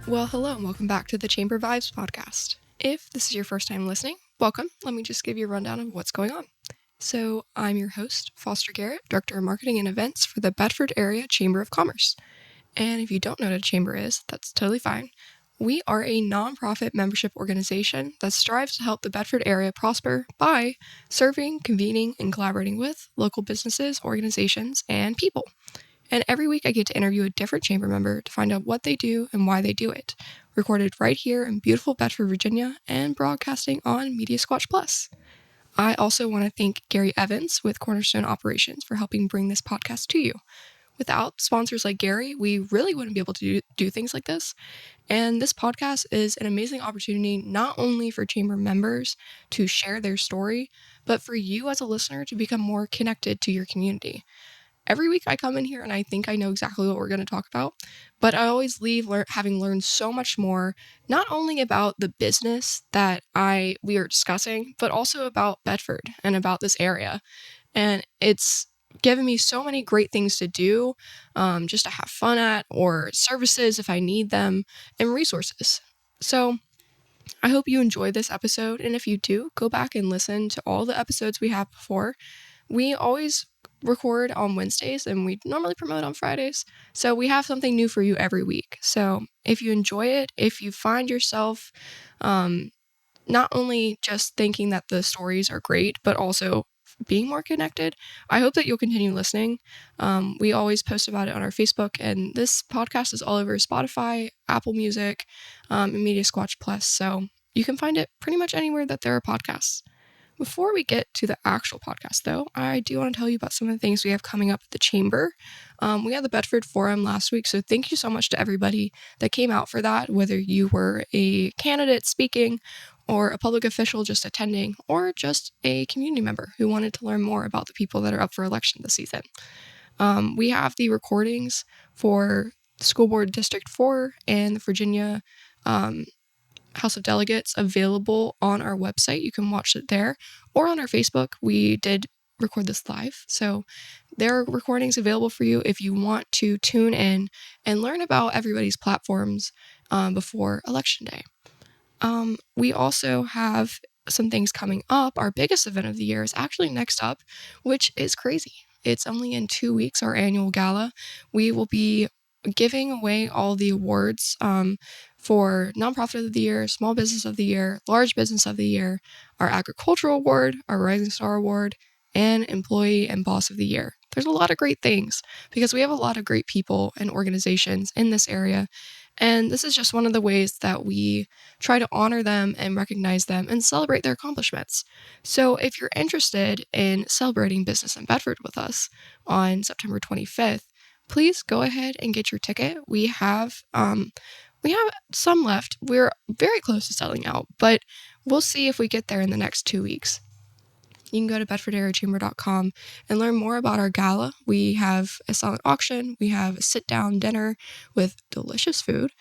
Well, hello and welcome back to the Chamber Vibes podcast. If this is your first time listening, welcome. Let me just give you a rundown of what's going on. So I'm your host, Foster Garrett, Director of Marketing and Events for the Bedford Area Chamber of Commerce. And if you don't know what a chamber is, that's totally fine. We are a nonprofit membership organization that strives to help the Bedford area prosper by serving, convening, and collaborating with local businesses, organizations, and people. And every week I get to interview a different chamber member to find out what they do and why they do it. Recorded right here in beautiful Bedford, Virginia, and broadcasting on Media Squatch Plus. I also want to thank Gary Evans with Cornerstone Operations for helping bring this podcast to you. Without sponsors like Gary, we really wouldn't be able to do things like this. And this podcast is an amazing opportunity not only for chamber members to share their story, but for you as a listener to become more connected to your community. Every week I come in here and I think I know exactly what we're going to talk about, but I always leave having learned so much more, not only about the business that we are discussing, but also about Bedford and about this area. And it's given me so many great things to do, just to have fun at, or services if I need them, and resources. So I hope you enjoy this episode, and if you do, go back and listen to all the episodes we have before. We always record on Wednesdays and we normally promote on Fridays. So we have something new for you every week. So if you enjoy it, if you find yourself not only just thinking that the stories are great, but also being more connected, I hope that you'll continue listening. We always post about it on our Facebook, and this podcast is all over Spotify, Apple Music, and Media Squatch Plus. So you can find it pretty much anywhere that there are podcasts. Before we get to the actual podcast, though, I do want to tell you about some of the things we have coming up at the Chamber. We had the Bedford Forum last week, so thank you so much to everybody that came out for that, whether you were a candidate speaking or a public official just attending, or just a community member who wanted to learn more about the people that are up for election this season. We have the recordings for School Board District 4 and the Virginia House of Delegates available on our website. You can watch it there or on our Facebook. We did record this live, so there are recordings available for you if you want to tune in and learn about everybody's platforms before Election Day. We also have some things coming up. Our biggest event of the year is actually next up, which is crazy. It's only in 2 weeks, our annual gala. We will be giving away all the awards for Nonprofit of the Year, Small Business of the Year, Large Business of the Year, our Agricultural Award, our Rising Star Award, and Employee and Boss of the Year. There's a lot of great things because we have a lot of great people and organizations in this area, and this is just one of the ways that we try to honor them and recognize them and celebrate their accomplishments. So if you're interested in celebrating business in Bedford with us on September 25th, please go ahead and get your ticket. We have some left. We're very close to selling out, but we'll see if we get there in the next 2 weeks. You can go to bedfordareachamber.com and learn more about our gala. We have a silent auction. We have a sit-down dinner with delicious food.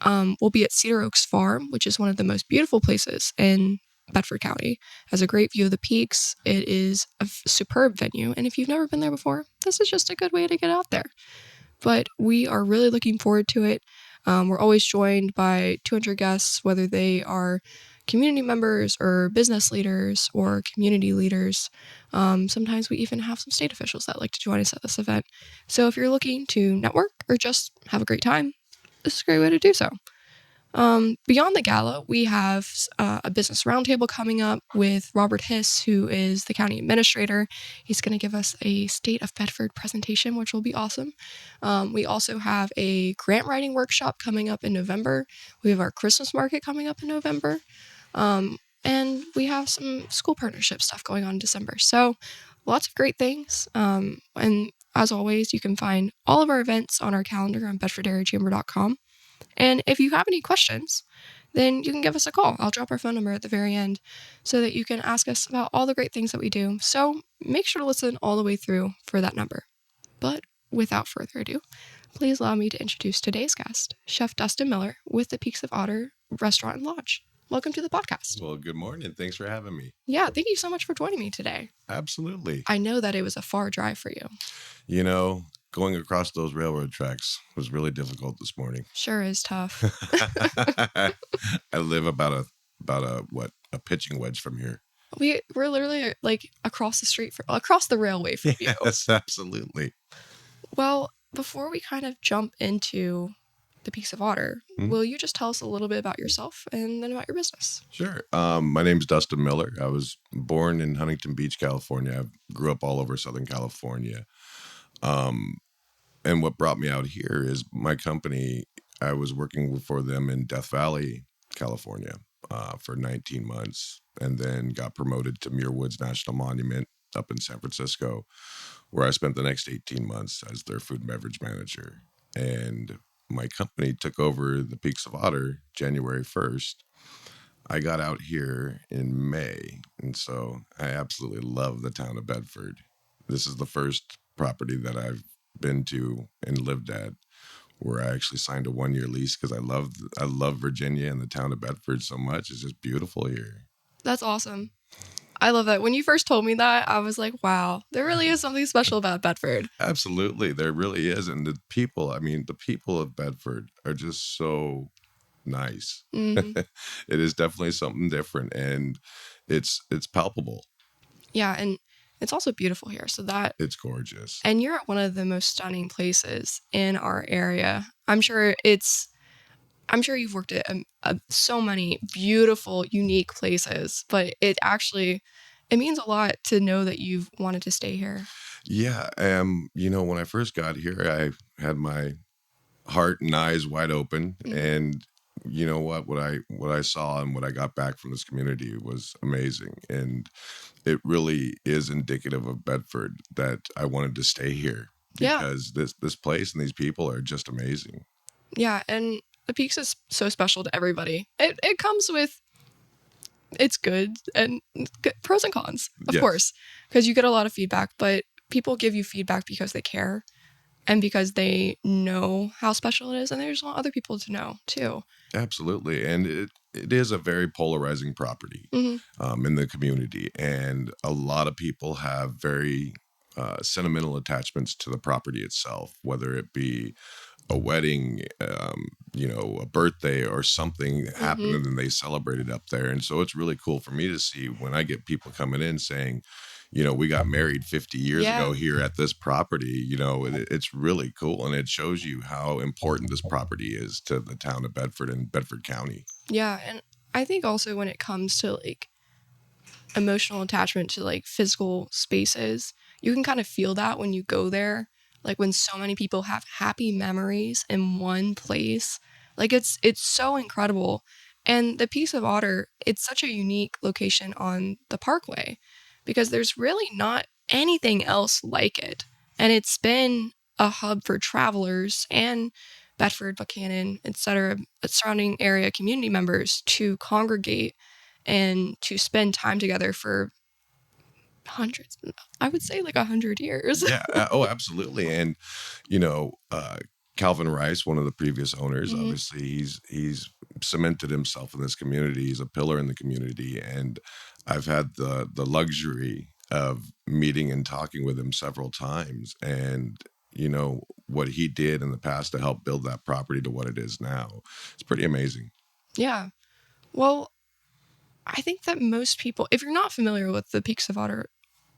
We'll be at Cedar Oaks Farm, which is one of the most beautiful places in Bedford County. It has a great view of the peaks. It is a superb venue, and if you've never been there before, this is just a good way to get out there. But we are really looking forward to it. We're always joined by 200 guests, whether they are community members or business leaders or community leaders. Sometimes we even have some state officials that like to join us at this event. So if you're looking to network or just have a great time, this is a great way to do so. Beyond the gala, we have a business roundtable coming up with Robert Hiss, who is the county administrator. He's going to give us a State of Bedford presentation, which will be awesome. We also have a grant writing workshop coming up in November. We have our Christmas market coming up in November. And we have some school partnership stuff going on in December. So lots of great things. And as always, you can find all of our events on our calendar on bedfordareachamber.com. And if you have any questions, then you can give us a call. I'll drop our phone number at the very end so that you can ask us about all the great things that we do. So make sure to listen all the way through for that number. But without further ado, please allow me to introduce today's guest, Chef Dustin Miller with the Peaks of Otter Restaurant and Lodge. Welcome to the podcast. Well, good morning. Thanks for having me. Yeah, thank you so much for joining me today. Absolutely. I know that it was a far drive for you. You know, going across those railroad tracks was really difficult this morning. Sure is tough. I live a pitching wedge from here. We're literally like across the railway from you. Yes, absolutely. Well, before we kind of jump into the Peaks of Otter, will you just tell us a little bit about yourself and then about your business? Sure. My name's Dustin Miller. I was born in Huntington Beach, California. I grew up all over Southern California. And what brought me out here is my company. I was working for them in Death Valley, California, for 19 months, and then got promoted to Muir Woods National Monument up in San Francisco, where I spent the next 18 months as their food and beverage manager. And my company took over the Peaks of Otter January 1st. I got out here in May, and so I absolutely love the town of Bedford. This is the first property that I've been to and lived at where I actually signed a 1-year lease because I love Virginia and the town of Bedford so much. It's just beautiful here. That's awesome. I love that. When you first told me that, I was like, wow, there really is something special about Bedford. Absolutely. There really is. And the people of Bedford are just so nice. Mm-hmm. It is definitely something different, and it's palpable. Yeah, and it's also beautiful here. So it's gorgeous. And you're at one of the most stunning places in our area. I'm sure you've worked at so many beautiful, unique places, but it means a lot to know that you've wanted to stay here. Yeah. When I first got here, I had my heart and eyes wide open. Mm-hmm. And you know what I saw and what I got back from this community was amazing. And it really is indicative of Bedford that I wanted to stay here because this place and these people are just amazing. Yeah. And the Peaks is so special to everybody. It comes with it's good and pros and cons, of course, because you get a lot of feedback, but people give you feedback because they care and because they know how special it is, and they just want other people to know too. Absolutely. And it is a very polarizing property in the community, and a lot of people have very sentimental attachments to the property itself, whether it be a wedding, a birthday or something that happened and then they celebrated up there. And so it's really cool for me to see when I get people coming in saying, we got married 50 years ago here at this property. It's really cool. And it shows you how important this property is to the town of Bedford and Bedford County. Yeah. And I think also when it comes to like emotional attachment to like physical spaces, you can kind of feel that when you go there. Like when so many people have happy memories in one place, like it's so incredible. And the Peaks of Otter, it's such a unique location on the Parkway because there's really not anything else like it. And it's been a hub for travelers and Bedford, Buchanan, etc., surrounding area community members to congregate and to spend time together for hundreds, I would say like 100 years. Yeah. Oh, absolutely. And, Calvin Rice, one of the previous owners, obviously he's cemented himself in this community. He's a pillar in the community. And I've had the luxury of meeting and talking with him several times. And, what he did in the past to help build that property to what it is now. It's pretty amazing. Yeah. Well, I think that most people, if you're not familiar with the Peaks of Otter,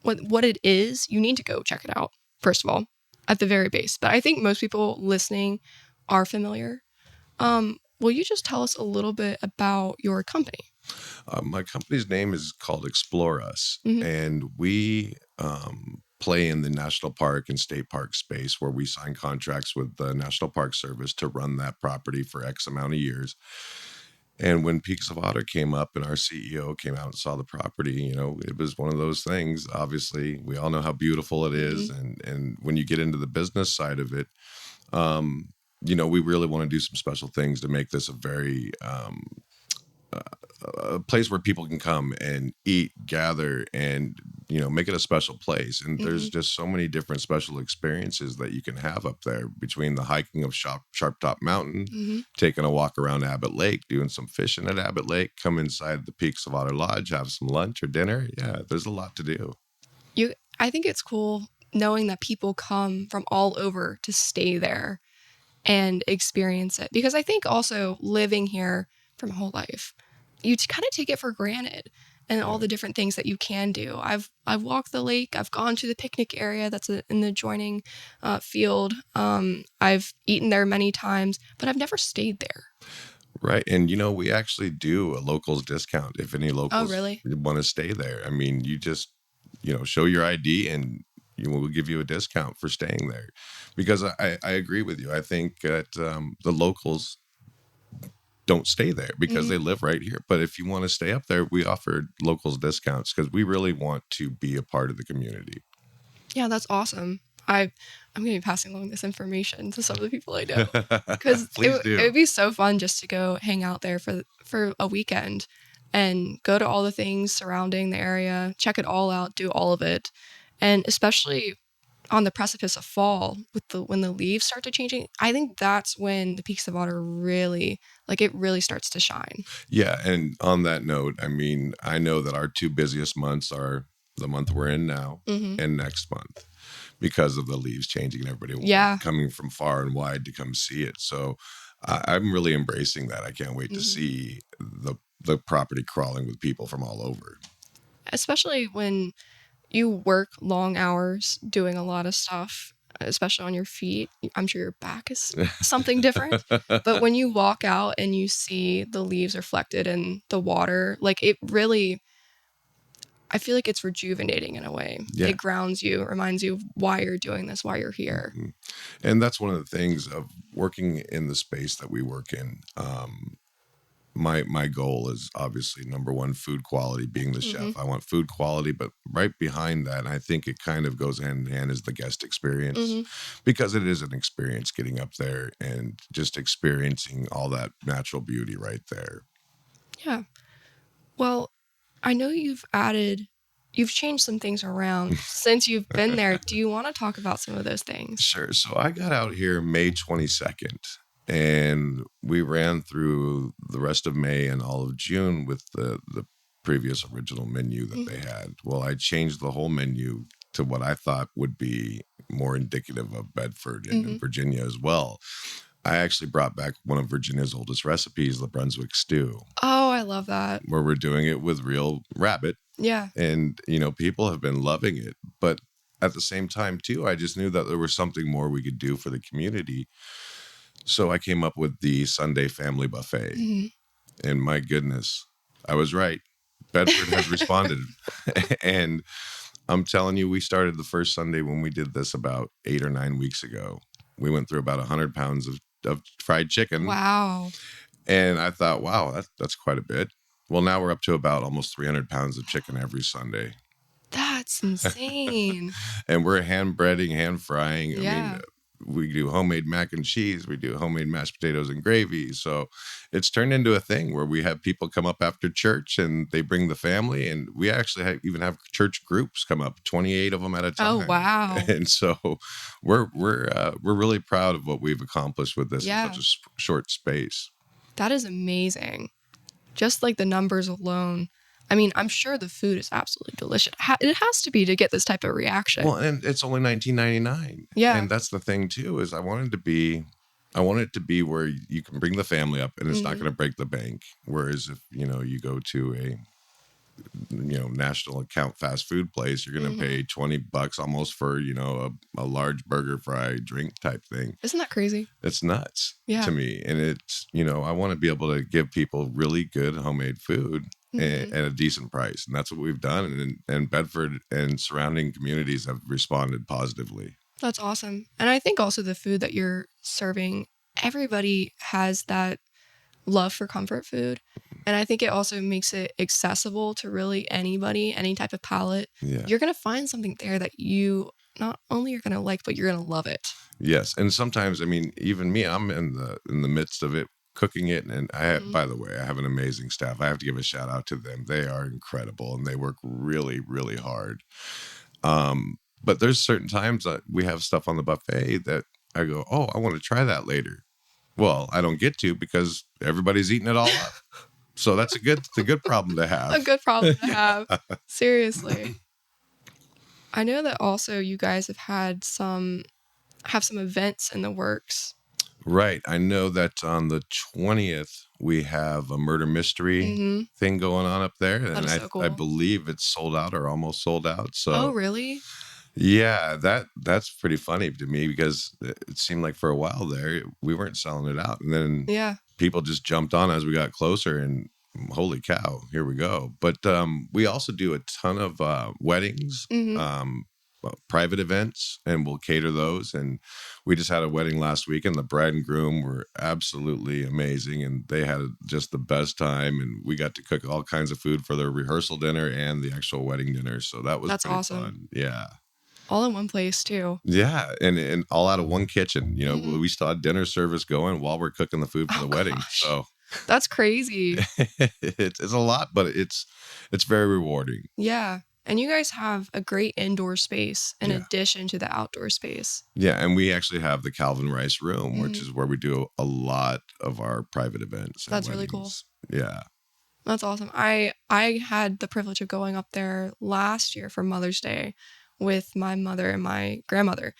what it is, you need to go check it out, first of all, at the very base. But I think most people listening are familiar. Will you just tell us a little bit about your company? My company's name is called Explore Us, and we play in the national park and state park space where we sign contracts with the National Park Service to run that property for X amount of years. And when Peaks of Otter came up and our CEO came out and saw the property, it was one of those things. Obviously, we all know how beautiful it is. And when you get into the business side of it, we really want to do some special things to make this a very a place where people can come and eat, gather, and make it a special place. And there's just so many different special experiences that you can have up there, between the hiking of Sharp Top Mountain, taking a walk around Abbott Lake, doing some fishing at Abbott Lake, come inside the Peaks of Otter Lodge, have some lunch or dinner. Yeah, there's a lot to do. I think it's cool knowing that people come from all over to stay there and experience it. Because I think also living here for my whole life, you kind of take it for granted and all the different things that you can do. I've walked the lake. I've gone to the picnic area that's in the adjoining field. I've eaten there many times, but I've never stayed there. Right. And, we actually do a locals discount if any locals really? want to stay there. I mean, you just, show your ID and we'll give you a discount for staying there. Because I agree with you. I think that the locals don't stay there because they live right here. But if you want to stay up there, we offer locals discounts because we really want to be a part of the community. Yeah, that's awesome. I'm going to be passing along this information to some of the people I know because it would be so fun just to go hang out there for a weekend and go to all the things surrounding the area, check it all out, do all of it. And especially on the precipice of fall when the leaves start to changing, I think that's when the Peaks of Otter really starts to shine. Yeah. And on that note, I mean, I know that our two busiest months are the month we're in now and next month because of the leaves changing and everybody coming from far and wide to come see it. So I'm really embracing that. I can't wait to see the property crawling with people from all over. Especially when you work long hours doing a lot of stuff, especially on your feet. I'm sure your back is something different. But when you walk out and you see the leaves reflected in the water, it really, I feel like it's rejuvenating in a way. Yeah. It grounds you, it reminds you of why you're doing this, why you're here. And that's one of the things of working in the space that we work in. My goal is obviously number one, food quality, being the chef. I want food quality, but right behind that, I think it kind of goes hand in hand is the guest experience because it is an experience getting up there and just experiencing all that natural beauty right there. Yeah. Well, I know you've changed some things around since you've been there. Do you want to talk about some of those things? Sure. So I got out here May 22nd. And we ran through the rest of May and all of June with the previous original menu that they had. Well, I changed the whole menu to what I thought would be more indicative of Bedford and Virginia as well. I actually brought back one of Virginia's oldest recipes, the Brunswick stew. Oh, I love that. Where we're doing it with real rabbit. Yeah. And, people have been loving it. But at the same time, too, I just knew that there was something more we could do for the community. So I came up with the Sunday Family Buffet. And my goodness, I was right. Bedford has responded. And I'm telling you, we started the first Sunday when we did this about 8 or 9 weeks ago. We went through about 100 pounds of fried chicken. Wow. And I thought, wow, that's quite a bit. Well, now we're up to about almost 300 pounds of chicken every Sunday. That's insane. And we're hand breading, hand frying. Yeah. I mean, we do homemade mac and cheese. We do homemade mashed potatoes and gravy. So it's turned into a thing where we have people come up after church and they bring the family. And we actually even have church groups come up, 28 of them at a time. Oh, wow. And so we're really proud of what we've accomplished with this in such a short space. That is amazing. Just the numbers alone. I mean, I'm sure the food is absolutely delicious. It has to be to get this type of reaction. Well, and it's only $19.99. Yeah. And that's the thing, too, is I want it to be where you can bring the family up and it's not going to break the bank. Whereas if, you go to a, national account fast food place, you're going to pay $20 almost for, a large burger, fry, drink type thing. Isn't that crazy? It's nuts to me. And it's, I want to be able to give people really good homemade food at a decent price. And that's what we've done. And Bedford and surrounding communities have responded positively. That's awesome. And I think also the food that you're serving, everybody has that love for comfort food. And I think it also makes it accessible to really anybody, any type of palate. Yeah. You're going to find something there that you not only are going to like, but you're going to love it. Yes. And sometimes, I mean, even me, I'm in the midst of it, cooking it. And by the way, I have an amazing staff. I have to give a shout out to them. They are incredible and they work really, really hard. But there's certain times that we have stuff on the buffet that I go, oh, I want to try that later. Well, I don't get to because everybody's eating it all up. So that's a good problem to have. A good problem to have. Seriously. I know that also you guys have some events in the works. Right. I know that on the 20th, we have a murder mystery thing going on up there. That And is so I cool. believe it's sold out or almost sold out. Oh, So, really? yeah, that's pretty funny to me because it seemed like for a while there, we weren't selling it out. And then Yeah. people just jumped on as we got closer and holy cow, here we go. But we also do a ton of weddings. Private events, and we'll cater those. And we just had a wedding last week, and the bride and groom were absolutely amazing, and they had just the best time. And we got to cook all kinds of food for their rehearsal dinner and the actual wedding dinner. So that was That's pretty awesome. fun. Yeah. All in one place too. Yeah, and all out of one kitchen. You know, we still had dinner service going while we're cooking the food for the wedding. Gosh. So That's crazy. it's a lot, but it's very rewarding. Yeah. And you guys have a great indoor space in addition to the outdoor space. Yeah, and we actually have the Calvin Rice room, which is where we do a lot of our private events. That's really cool. Yeah. That's awesome. I had the privilege of going up there last year for Mother's Day with my mother and my grandmother.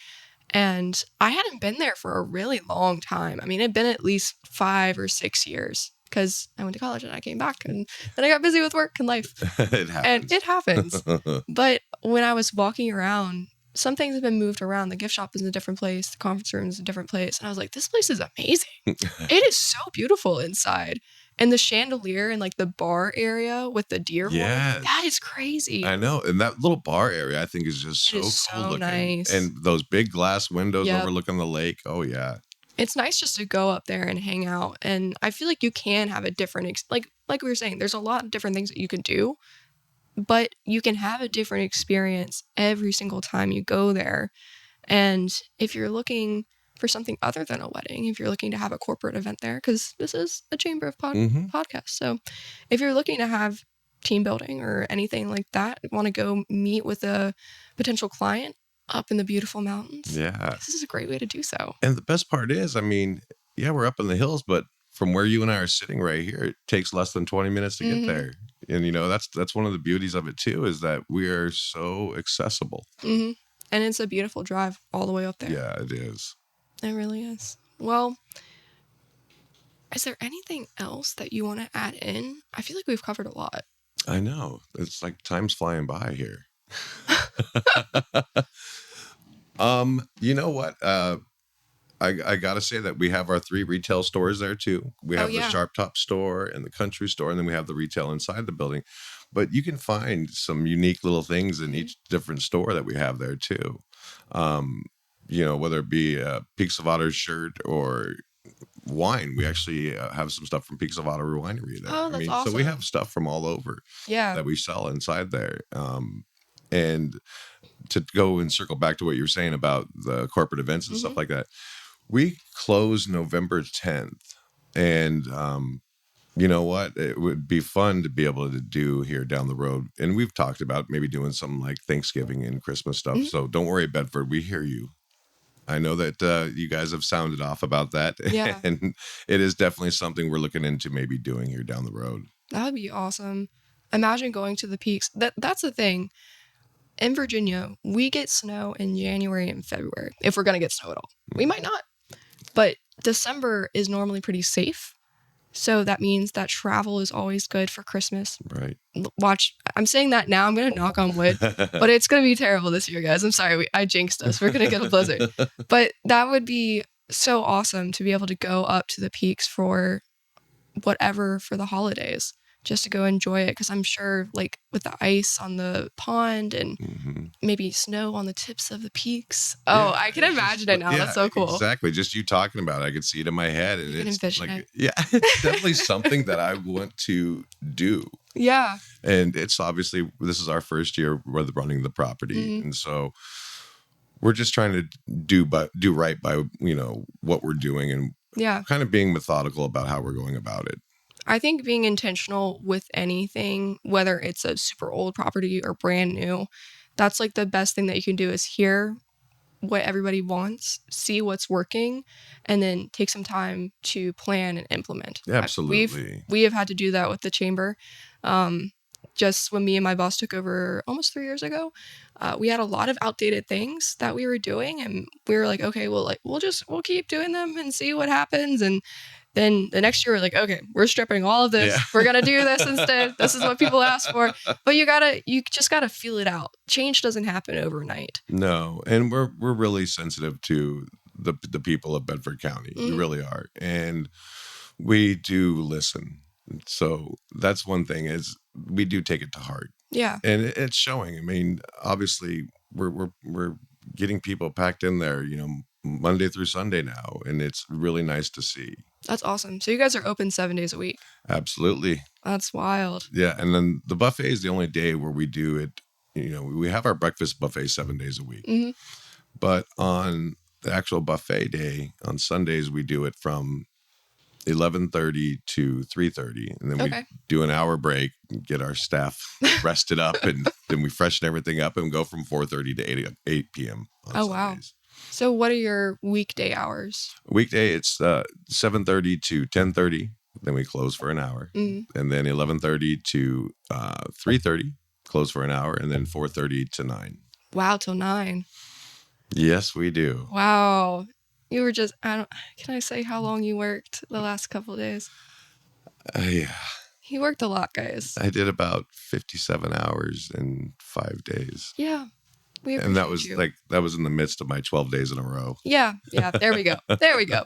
And I hadn't been there for a really long time. I mean, it'd been at least 5 or 6 years because I went to college and I came back and then I got busy with work and life. It happens. And it happens. But when I was walking around, some things have been moved around. The gift shop is in a different place. The conference room is a different place. And I was like, this place is amazing. It is so beautiful inside. And the chandelier and like the bar area with the deer horn, that is crazy. I know. And that little bar area, I think, is just so cool looking. Nice. And those big glass windows overlooking the lake. Oh, yeah. It's nice just to go up there and hang out. And I feel like you can have a different, like we were saying, there's a lot of different things that you can do, but you can have a different experience every single time you go there. And if you're looking for something other than a wedding, if you're looking to have a corporate event there, because this is a Chamber of podcast. So if you're looking to have team building or anything like that, want to go meet with a potential client up in the beautiful mountains, this is a great way to do so. And the best part is, I mean, yeah, we're up in the hills, but from where you and I are sitting right here, it takes less than 20 minutes to get there. And, you know, that's one of the beauties of it, too, is that we are so accessible. And it's a beautiful drive all the way up there. Yeah, it is. It really is. Well, is there anything else that you want to add in? I feel like we've covered a lot. I know. It's like time's flying by here. You know what? I got to say that we have our 3 retail stores there too. We have the Sharp Top store and the Country store, and then we have the retail inside the building. But you can find some unique little things in each different store that we have there too. You know, whether it be a Peaks of Otter shirt or wine, we actually have some stuff from Peaks of Otter Winery there. Oh, that's awesome. So we have stuff from all over that we sell inside there. And to go and circle back to what you were saying about the corporate events and stuff like that, we close November 10th. And you know what? It would be fun to be able to do here down the road. And we've talked about maybe doing some like Thanksgiving and Christmas stuff. So don't worry, Bedford, we hear you. I know that you guys have sounded off about that. Yeah. And it is definitely something we're looking into maybe doing here down the road. That would be awesome. Imagine going to the Peaks. That's the thing. In Virginia, we get snow in January and February, if we're going to get snow at all. We might not. But December is normally pretty safe. So that means that travel is always good for Christmas. Right. Watch. I'm saying that now. I'm going to knock on wood. But it's going to be terrible this year, guys. I'm sorry. I jinxed us. We're going to get a blizzard. But that would be so awesome to be able to go up to the Peaks for whatever for the holidays. Just to go enjoy it, because I'm sure, like, with the ice on the pond and maybe snow on the tips of the peaks. Oh, I can imagine it now. Yeah, that's so cool. Exactly. Just you talking about it, I could see it in my head. And it's like, it's definitely something that I want to do. Yeah. And it's obviously, this is our first year with running the property. And so we're just trying to do right by, you know, what we're doing and kind of being methodical about how we're going about it. I think being intentional with anything, whether it's a super old property or brand new, that's like the best thing that you can do is hear what everybody wants, see what's working, and then take some time to plan and implement. Absolutely. We have had to do that with the chamber. just when me and my boss took over almost 3 years ago, we had a lot of outdated things that we were doing, and we were like, okay, well, like we'll keep doing them and see what happens. And then the next year we're like, okay, we're stripping all of this. Yeah. We're gonna do this instead. This is what people ask for. But you just gotta feel it out. Change doesn't happen overnight. No, and we're really sensitive to the people of Bedford County. We really are, and we do listen. So that's one thing, is we do take it to heart. Yeah. And it's showing. I mean, obviously we're getting people packed in there, Monday through Sunday now, and it's really nice to see. That's awesome. So you guys are open 7 days a week. Absolutely. That's wild. Yeah, and then the buffet is the only day where we do it. We have our breakfast buffet 7 days a week. Mm-hmm. But on the actual buffet day, on Sundays, we do it from 11:30 to 3:30, and then we do an hour break, get our staff rested up, and then we freshen everything up and go from 4:30 to 8 p.m. on Sundays. Wow. So what are your weekday hours? Weekday, it's 7:30 to 10:30. Then we close for an hour, and then 11:30 to 3:30, close for an hour, and then 4:30 to 9. Wow, till 9. Yes, we do. Wow. You were just, can I say how long you worked the last couple of days? Yeah. He worked a lot, guys. I did about 57 hours in 5 days. Yeah. And that was that was in the midst of my 12 days in a row. Yeah. There we go. There we go.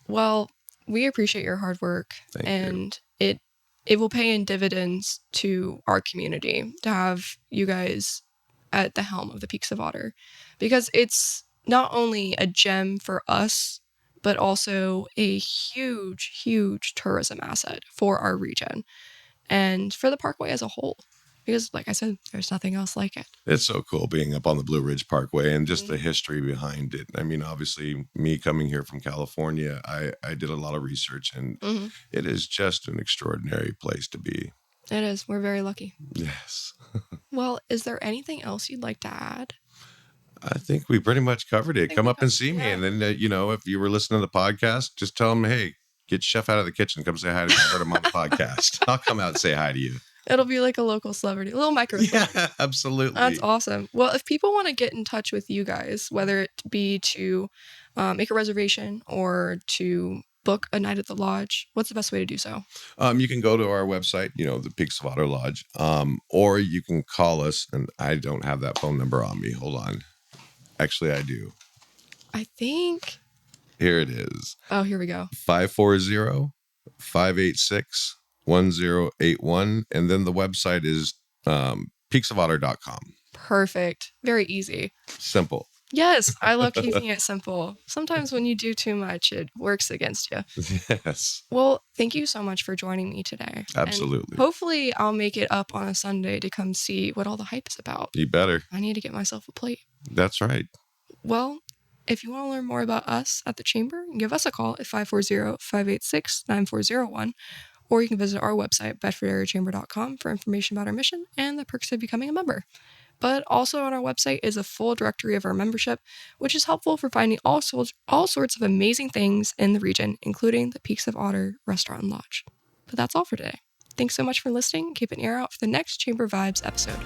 Well, we appreciate your hard work. Thank you. It will pay in dividends to our community to have you guys at the helm of the Peaks of Otter, because it's not only a gem for us, but also a huge, huge tourism asset for our region and for the Parkway as a whole. Because, like I said, there's nothing else like it. It's so cool being up on the Blue Ridge Parkway and just the history behind it. I mean, obviously, me coming here from California, I did a lot of research, and it is just an extraordinary place to be. It is. We're very lucky. Yes. Well, is there anything else you'd like to add? I think we pretty much covered it. Come up and see me. And then, if you were listening to the podcast, just tell them, hey, get Chef out of the kitchen. Come say hi to me. I heard him on the podcast. I'll come out and say hi to you. It'll be like a local celebrity, a little micro. Yeah, absolutely. That's awesome. Well, if people want to get in touch with you guys, whether it be to make a reservation or to book a night at the lodge, what's the best way to do so? You can go to our website, the Peaks of Otter Lodge, or you can call us, and I don't have that phone number on me. Hold on. Actually, I do. I think. Here it is. Oh, here we go. 540-586-1081. And then the website is peaksofotter.com. Perfect. Very easy. Simple. Yes, I love keeping it simple. Sometimes when you do too much, it works against you. Yes. Well, thank you so much for joining me today. Absolutely. And hopefully, I'll make it up on a Sunday to come see what all the hype is about. You better. I need to get myself a plate. That's right. Well, if you want to learn more about us at the Chamber, give us a call at 540-586-9401, or you can visit our website, bedfordareachamber.com, for information about our mission and the perks of becoming a member. But also on our website is a full directory of our membership, which is helpful for finding all sorts of amazing things in the region, including the Peaks of Otter Restaurant and Lodge. But that's all for today. Thanks so much for listening. Keep an ear out for the next Chamber Vibes episode.